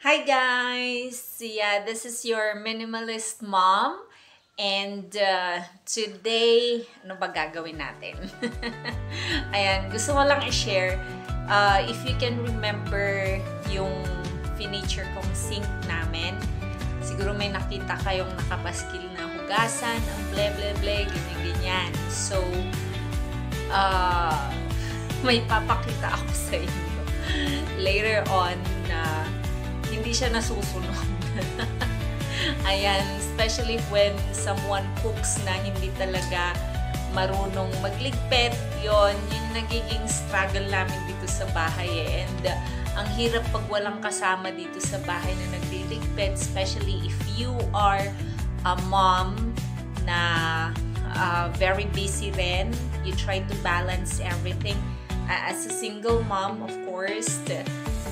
Hi guys! Yeah, this is your minimalist mom. And today, ano ba gagawin natin? Ayan, gusto ko lang i-share. If you can remember yung furniture kong sink namin, siguro may nakita kayong nakabaskil na hugasan, ang ble-ble-ble, ganyan-ganyan. So, may papakita ako sa inyo later on na hindi siya nasusunod. Ayan, especially when someone cooks na hindi talaga marunong magligpit, yun nagiging struggle namin dito sa bahay eh. And ang hirap pag walang kasama dito sa bahay na nagliligpit, especially if you are a mom na very busy rin. You try to balance everything. As a single mom, of course,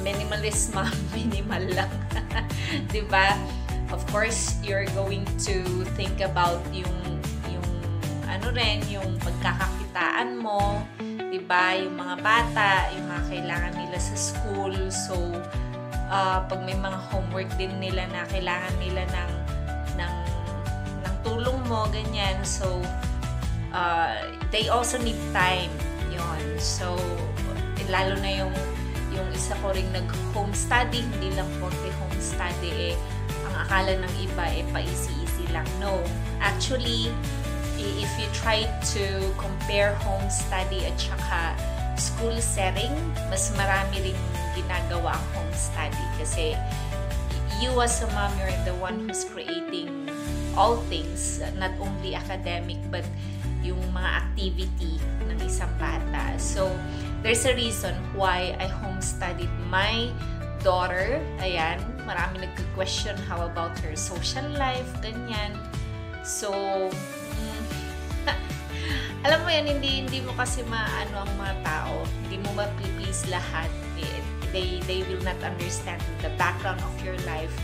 minimalist mom, minimal lang. Diba? Of course, you're going to think about yung ano rin, yung pagkakakitaan mo, diba? Yung mga bata, yung mga kailangan nila sa school. So, pag may mga homework din nila na kailangan nila ng tulong mo, ganyan. So, they also need time. Yun. So, lalo na yung isa ko ring nag-home study, hindi lang porke home study ang akala ng iba pa-easy-easy lang. No. Actually, if you try to compare home study at saka school setting, mas marami ring ginagawa ang home study kasi you as a mom, you're the one who's creating all things, not only academic but yung mga activity ng isang bata. So, there's a reason why I home studied my daughter. Ayan, marami nagka-question how about her social life, ganyan. So, alam mo yan, hindi mo kasi maano ang mga tao, hindi mo ma-please lahat. They will not understand the background of your life.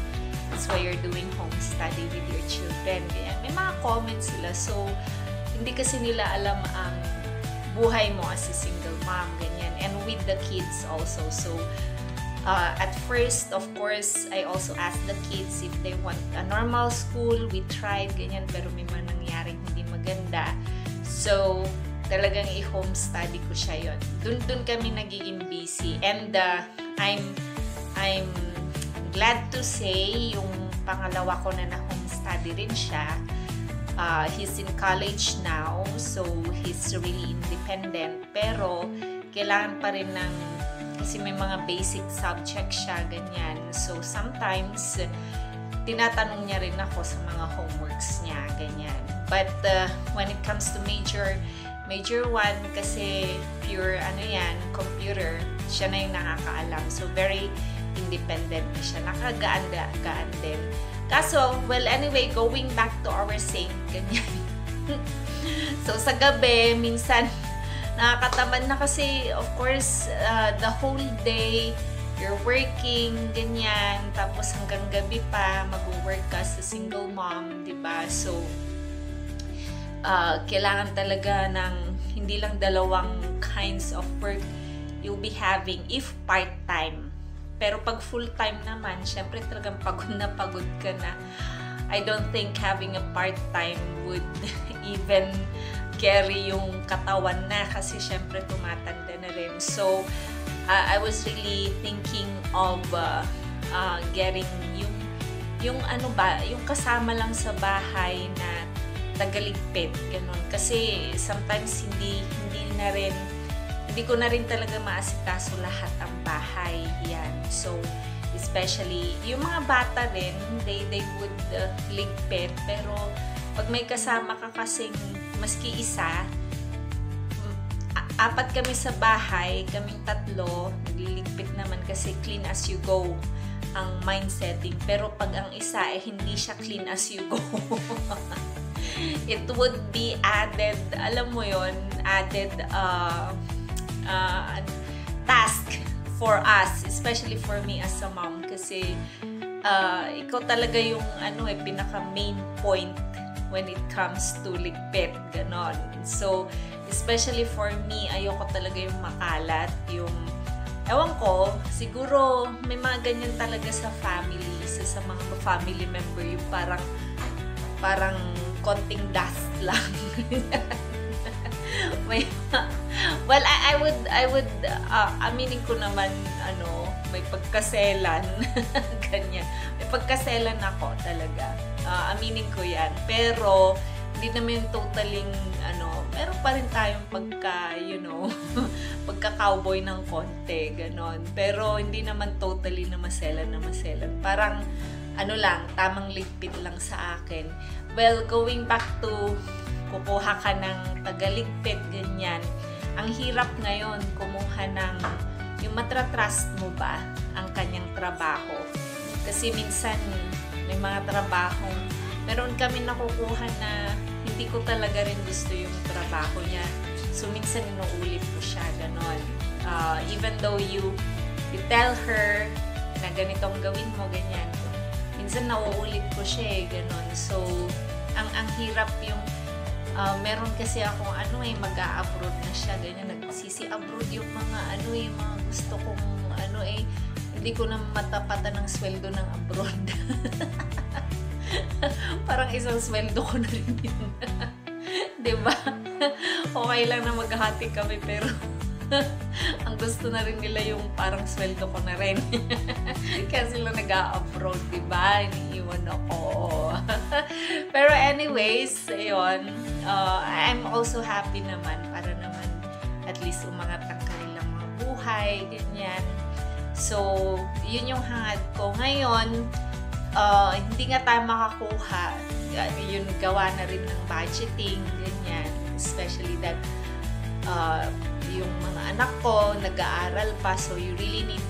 That's why you're doing home study with your children. Ganyan. May mga comments sila. So, hindi kasi nila alam ang buhay mo as a single mom, ganyan. And with the kids also. So, at first, of course, I also asked the kids if they want a normal school. We tried, ganyan. Pero may mga nangyaring hindi maganda. So, talagang i-home study ko siya yon. Dun kami nagiging busy. And I'm glad to say, yung pangalawa ko na home study rin siya. He's in college now, so he's really independent. Pero, kailangan pa rin kasi may mga basic subjects siya, ganyan. So, sometimes, tinatanong niya rin ako sa mga homeworks niya, ganyan. But, when it comes to major one, kasi pure, computer, siya na yung nakakaalam. So, very independent na siya. Nakagaan din. Kaso, well, anyway, going back to our sink, ganyan. So, sa gabi, minsan, nakakatamad na kasi, of course, the whole day, you're working, ganyan, tapos hanggang gabi pa, mag-work ka sa single mom, diba? So, kailangan talaga ng hindi lang dalawang kinds of work you'll be having if part-time. Pero pag full-time naman, syempre talagang pagod ka na. I don't think having a part-time would even carry yung katawan na kasi syempre tumatanda na rin. So, I was really thinking of getting yung kasama lang sa bahay na tagaligpit, ganun. Kasi sometimes hindi ko na rin talaga maasikaso lahat ang bahay. Yan. So, especially, yung mga bata rin, they would ligpit. Pero, pag may kasama ka kasing maski isa, apat kami sa bahay, kaming tatlo, nagliligpit naman kasi clean as you go ang mindsetting. Pero, pag ang isa, hindi siya clean as you go. It would be added, alam mo yon, added task for us, especially for me as a mom, kasi ikaw talaga yung pinaka main point when it comes to ligpit, ganon. So, especially for me, ayoko talaga yung makalat, yung ewan ko, siguro may mga ganyan talaga sa family, sa mga family member, yung parang konting dust lang. May, well, I would aminin ko naman, may pagkaselan. Ganyan. May pagkaselan ako talaga. Aminin ko yan. Pero, hindi naman totaling, meron pa rin tayong pagka-cowboy ng konti, ganon. Pero, hindi naman totally na maselan. Parang, tamang ligpit lang sa akin. Well, going back to, kukuha ka ng tagaligpit, ganyan. Ang hirap ngayon, kumuha ng, yung matratrust mo ba ang kanyang trabaho. Kasi minsan, may mga trabahong, meron kami nakukuha na hindi ko talaga rin gusto yung trabaho niya. So, minsan inuulit ko siya, ganon. Even though you tell her na ganitong gawin mo, ganyan. Minsan nauulit ko siya, ganon. So, ang hirap yung meron kasi akong mag-a-abroad na siya, ganyan, nagsisi-abroad yung mga yung mga gusto kong hindi ko na matapatan ng sweldo ng abroad. Parang isang sweldo ko na rin yun. Diba? Okay lang na maghahati kami, pero ang gusto na rin nila yung parang sweldo ko na rin. Kaya sila nag-a-abroad, diba? Iniiwan ako. Pero anyways, ayun, I'm also happy naman para naman at least umangat ang kanilang mga buhay, ganyan. So, yun yung hangad ko. Ngayon, hindi nga tayo makakuha. Yun, gawa na rin ng budgeting, ganyan. Especially that yung mga anak ko nag-aaral pa, so you really need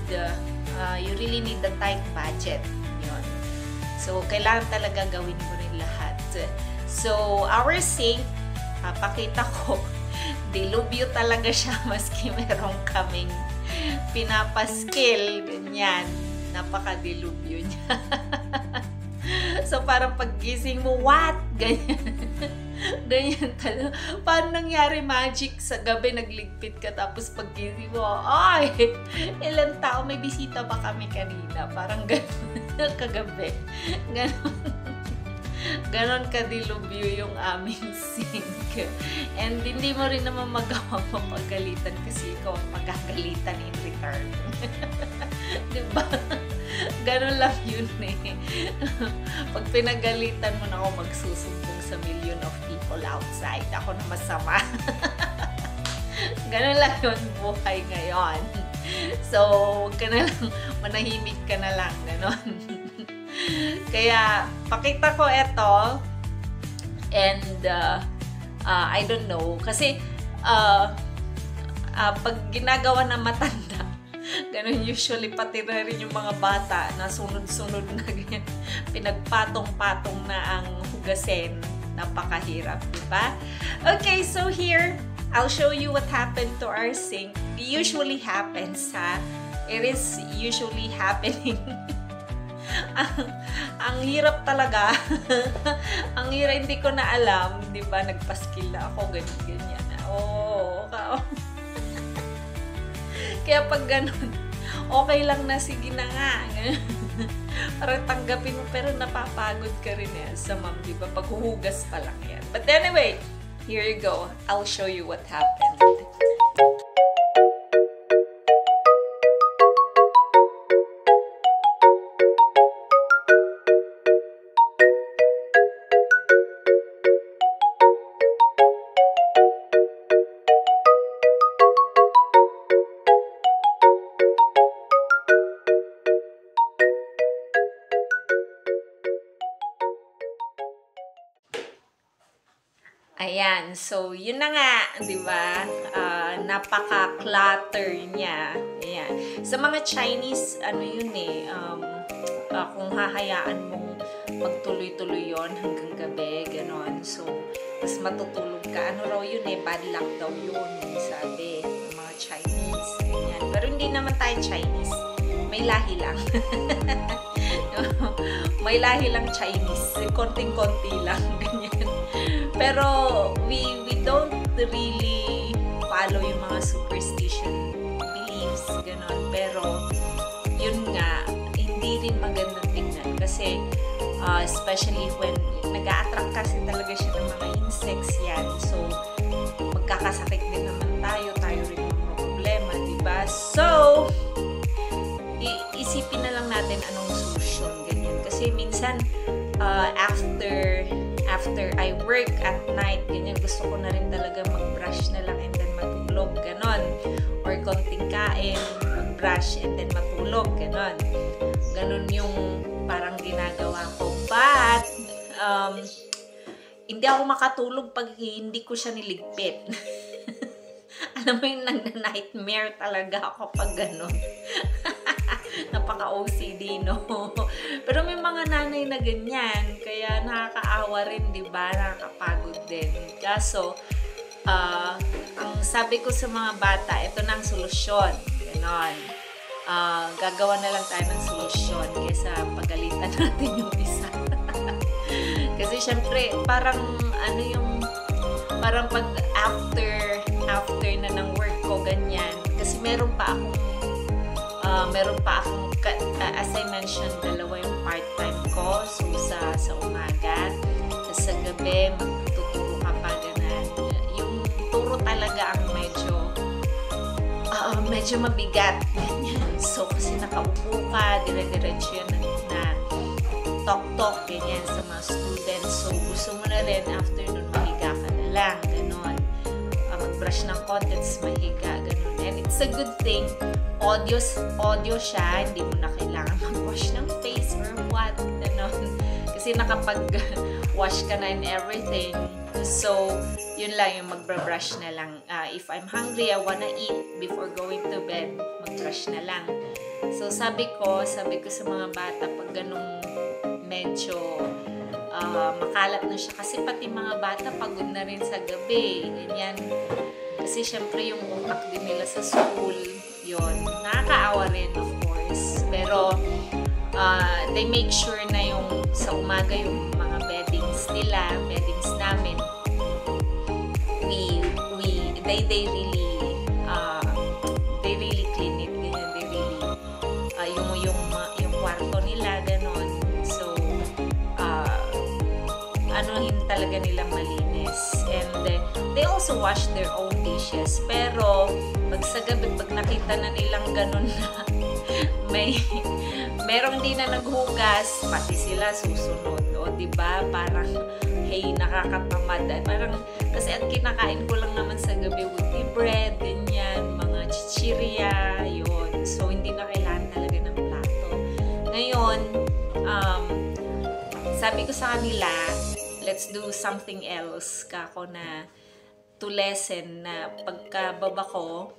the tight budget. Yun. So, kailangan talaga gawin mo rin lahat. So, our sink, pakita ko, dilubyo talaga siya maski meron kaming pinapaskil, ganyan. Napaka-dilubyo niya. So, parang paggising mo, what? Ganyan. Ganyan talaga. Paano nangyari magic? Sa gabi nagligpit ka, tapos paggising mo, ay, ilang tao, may bisita ba kami kanina? Parang gano'n kagabi. Ganon kadilubyo yung aming sink. And hindi mo rin naman magawa mapagalitan kasi ikaw ang magagalitan in return. Diba? Ganon lang yun eh. Pag pinagalitan mo na ako, magsusumbong sa million of people outside. Ako na masama. Ganon lang yun buhay ngayon. So, huwag ka na lang, manahimik ka na lang. Ganon. Kaya, pakita ko ito. And, I don't know. Kasi, pag ginagawa na matanda, ganun usually, pati na rin yung mga bata na sunod-sunod na ganyan, pinagpatong-patong na ang hugasin. Napakahirap, diba? Okay, so here, I'll show you what happened to our sink. It usually happens, ha? It is usually happening. Ang hirap talaga. Ang hirap, hindi ko na alam, di ba? Nagpaskill na ako, ganyan. Oh. Kaya pag ganun, okay lang na, sige na nga. Parang tanggapin mo, pero napapagod ka rin yan sa mom, di ba? Paghuhugas pa lang yan. But anyway, here you go. I'll show you what happened. Ayan, so yun na nga, di ba? Napaka-clutter niya. Ayan. Sa mga Chinese, yun eh, kung hahayaan mong magtuloy-tuloy yun hanggang gabi, ganon. So, mas matutulog ka. Raw yun eh, bad luck daw yun, sabi ng mga Chinese. Ayan. Pero hindi naman tayo Chinese. May lahi lang. May lahi lang Chinese. Konting-konti lang, ganyan. Pero we don't really follow yung mga superstition beliefs ganon. Pero, yun nga, hindi rin magandang tingnan. Kasi, especially when nag-a-attract kasi talaga siya ng mga insects yan. So, magkakasakit din naman tayo rin mga problema, diba? So, isipin na lang natin anong solusyon, ganyan. Kasi minsan, after I work at night, ganyan, gusto ko na rin talaga mag-brush na lang and then matulog, ganon. Or konting kain, mag-brush and then matulog, ganon. Ganon yung parang ginagawa ko. But, hindi ako makatulog pag hindi ko siya niligpit. Alam mo yung nag-nightmare talaga ako pag ganon. Napaka-OCD, no? Pero may mga nanay na ganyan, kaya nakakaawa rin, di ba? Nakakapagod din. Kaso, ang sabi ko sa mga bata, ito na ang solusyon. Ganon. Gagawa na lang tayo ng solusyon kaysa pagalitan natin yung isa. Kasi syempre, parang pag after na ng work ko, ganyan. Kasi meron pa akong as I mentioned, dalawa yung part-time ko. So, sa umaga. Sa gabi, magtuturo ka pa ganun. Yung turo talaga ang medyo mabigat. So, kasi nakaupo ka, dire-diretso yan na talk-talk, ganyan, sa mga students. So, gusto mo na rin, after nun, mahiga ka na lang, ganon. Mag-brush ng contents, mahiga, ganon. And it's a good thing, audio siya, hindi mo na kailangan mag-wash ng face or what, ganon. Kasi nakapag-wash ka na and everything. So, yun lang, yung mag-brush na lang. If I'm hungry, I wanna eat before going to bed, mag-brush na lang. So, sabi ko sa mga bata, pag ganung medyo makalat na siya. Kasi pati mga bata, pagod na rin sa gabi. Ganyan. Kasi syempre yung utak din nila sa school, yun. Nakakaawa rin, of course. Pero, they make sure na yung sa umaga yung mga beddings namin, they really clean it, ganyan, they really yung kwarto nila, ganon. So, anuhin talaga nila malinis. And they also wash their own dishes. Pero, pag sa gabi, pag nakita na nilang ganon na merong di na naghugas, pati sila susunod. O, diba? Parang, hey, nakakatamad. Parang, kasi ang kinakain ko lang naman sa gabi would be bread, ganyan, mga chichirya, yun. So, hindi na kailangan talaga ng plato. Ngayon, sabi ko sa kanila, let's do something else. Kako na, to lessen na pagkababa ko,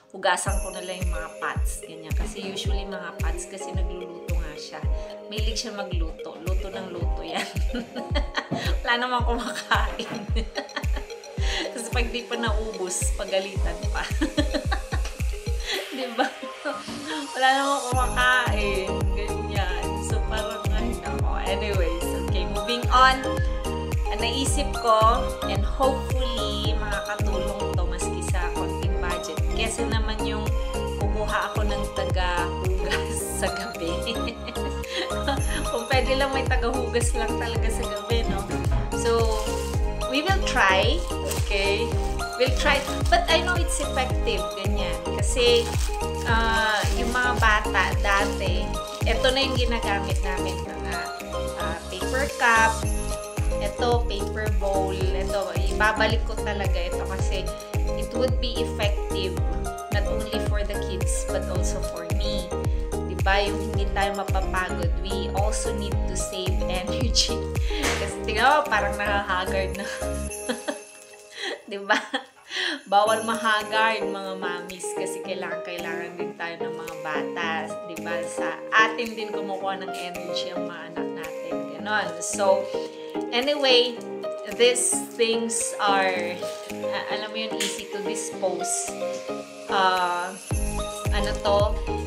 hugasan ko na lang yung mga pots, ganyan. Kasi usually mga pots, kasi nagluluto nga siya. Mahilig siya magluto. Luto ng luto yan. Wala naman kumakain. Tapos pag di pa naubos, pagalitan pa. Diba? Wala naman kumakain. Ganyan. So parang anyways, okay, moving on. Naisip ko, and hopefully, makakatulong to maski sa konting budget. Kasi naman yung kukuha ako ng taga-hugas sa gabi. Kung pwede lang may taga-hugas lang talaga sa gabi, no? So, we will try, okay? We'll try, but I know it's effective, ganyan. Kasi, yung mga bata dati, ito na yung ginagamit namin, mga paper cup, ito, paper bowl, ito, ibabalik ko talaga ito kasi it would be effective not only for the kids but also for me. Diba? Yung hindi tayo mapapagod, we also need to save energy. Kasi tingnan mo, parang nakahagard na. Diba? Bawal mahagard, mga mamis, kasi kailangan din tayo ng mga bata. Diba? Sa atin din kumukuha ng energy ang mga anak natin. Ganon. So, anyway, these things are, alam mo yun, easy to dispose.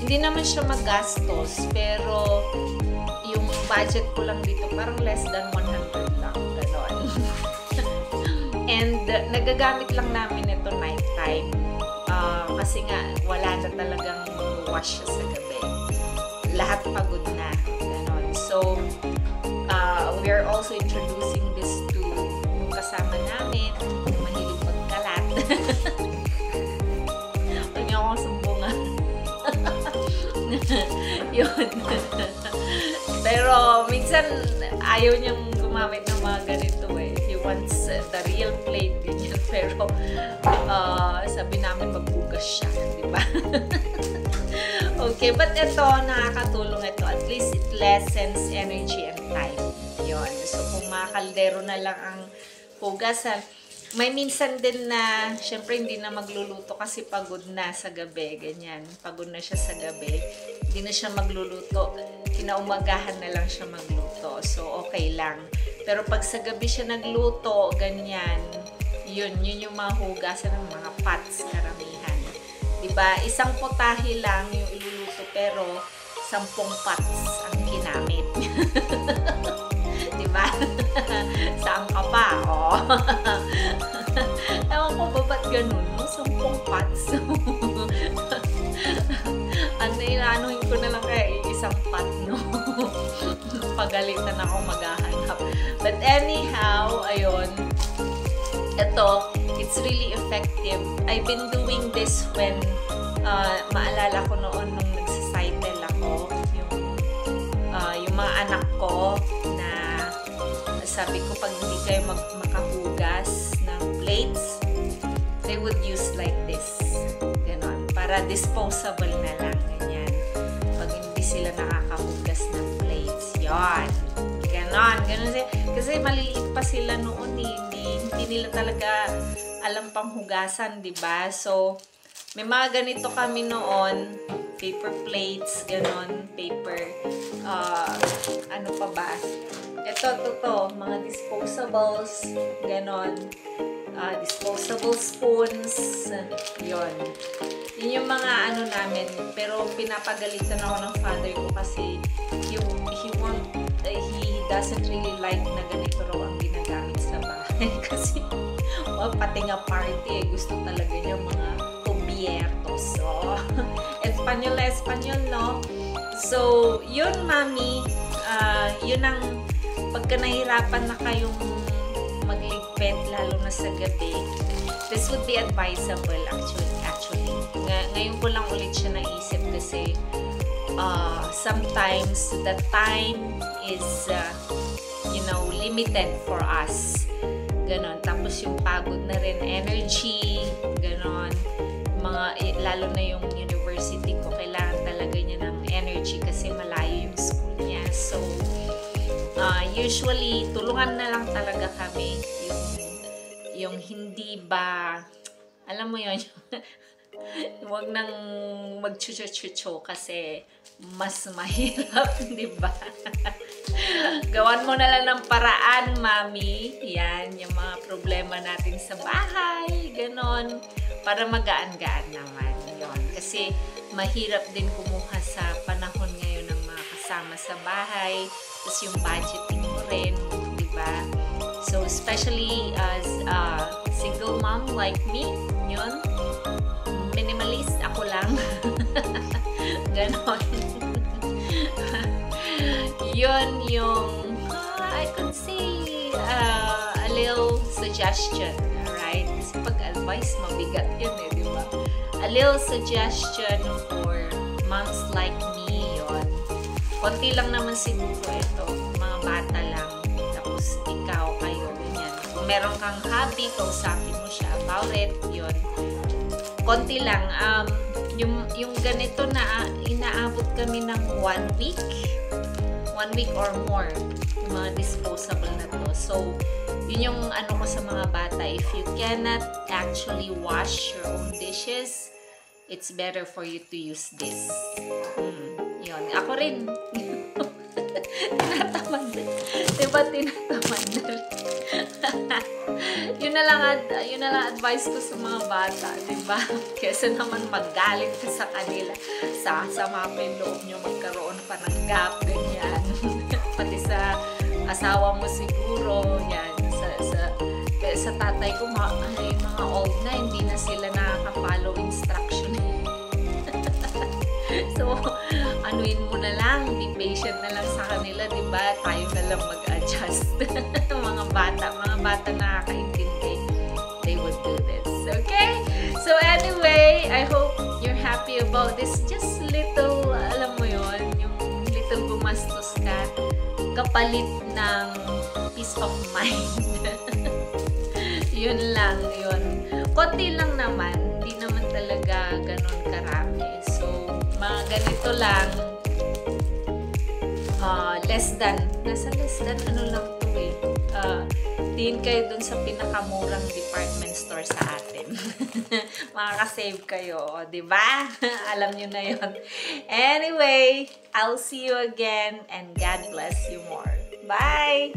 Hindi naman siya magastos, pero yung budget ko lang dito, parang less than 100 lang, gano'n. And nagagamit lang namin ito nighttime. Kasi nga, wala na talagang wash siya sa gabi. Lahat pagod na. Ganon. So, we are also introducing this to yung kasama namin, mahilig magkalat. Huwag niyo akong sumbungan. Yun. Pero, minsan, ayaw niyang gumamit ng mga ganito eh. He wants the real plate din yun. Pero, sabi namin magbugas siya. Diba? Okay, but ito, nakakatulong ito. At least it lessens energy and time. Yun. So, kung mga kaldero na lang ang hugasan, may minsan din na, syempre hindi na magluluto kasi pagod na sa gabi, ganyan. Pagod na siya sa gabi. Hindi na siya magluluto. Kinaumagahan na lang siya magluto. So, okay lang. Pero pag sa gabi siya nagluto, ganyan, yun yung mga hugasan ng mga pots, karamihan. Diba? Isang potahe lang yung iluluto, pero 10 pots ang ginamit. Diba? Saan ka pa? Oh. Ewan ko ba ba't ganun? 10 pots. Inaanohin ko na lang kaya isang pot, no? Pagalitan ako maghahanap. But anyhow, ayun. Ito, it's really effective. I've been doing this when maalala ko noon nung nagsicycle ako. Yung mga anak ko na sabi ko pag hindi kayo makahugas ng plates, they would use like this. Ganon. Para disposable na lang. Ganyan. Pag hindi sila nakakahugas ng plates. Yon. Ganon. Ganon. Kasi maliliit pa sila noon. Hindi nila talaga alam pang hugasan, diba? So, may mga ganito kami noon. Paper plates. Ganon. Paper. Ano pa ba? Ito. Mga disposables. Ganon. Disposable spoons. Yon. Yun yung mga ano namin. Pero pinapagalitan ako ng father ko kasi he doesn't really like na ganito raw ang ginagamit sa bahay. Kasi pati nga party gusto talaga niya mga cubiertos. So, Espanyol, no? So, yun, mami. Yun ang pagka nahirapan na kayong magligpit, lalo na sa gabi, this would be advisable actually. Ngayon ko lang ulit siya naisip kasi sometimes the time is limited for us. Ganon. Tapos yung pagod na rin, energy, ganon. Lalo na yung university ko, kailangan talaga niya ng energy kasi malayo yung school niya. So, usually, tulungan na lang talaga kami yung hindi ba, alam mo yun, huwag nang mag-chucho-chucho kasi mas mahirap, di ba? Gawan mo na lang ng paraan, mami. Yan, yung mga problema natin sa bahay, ganon, para magaan-gaan naman. Yun. Kasi mahirap din kumuha sa panahon ngayon ng mga kasama sa bahay. Tapos yung budgeting mo rin, di ba? So, especially as a single mom like me, yun, minimalist ako lang. Ganon. Yun yung, I could say, a little suggestion, right? Kasi pag-advise, mabigat yun eh, di ba? A little suggestion for moms like me, yun. Konti lang naman siguro ito, mga bata lang. Tapos ikaw, kayo, ganyan. Kung meron kang hobby, kausapin mo siya about it, yun. Konti lang. Yung ganito na inaabot kami ng 1 week. 1 week or more. Yung mga disposable na to. So, yun yung ano ko sa mga bata. If you cannot actually wash your own dishes, it's better for you to use this. Yun. Ako rin. Tinatamad. Diba tinatamad na rin? Yun na lang advice ko sa mga bata, diba? Kesa naman magalit ka sa kanila, sasama pa yung loob nyo, magkaroon pa ng gap, ganyan. Pati sa asawa mo siguro, yan. sa tatay ko, mga old na, hindi na sila nakaka-follow instruction. So, anuin mo na lang, be patient na lang sa kanila, di ba? Tayo na lang mag-adjust. Mga bata nakakaintindi. They would do this. Okay? So anyway, I hope you're happy about this. Just little, alam mo yon, yung little gumastos ka, kapalit ng peace of mind. Yun lang, yun. Konti lang naman, di naman talaga ganun karami. So, mga ganito lang, less than, ano lang to eh. Tingin kayo dun sa pinakamurang department store sa atin. Makaka-save kayo, di ba? Alam nyo na yun. Anyway, I'll see you again and God bless you more. Bye!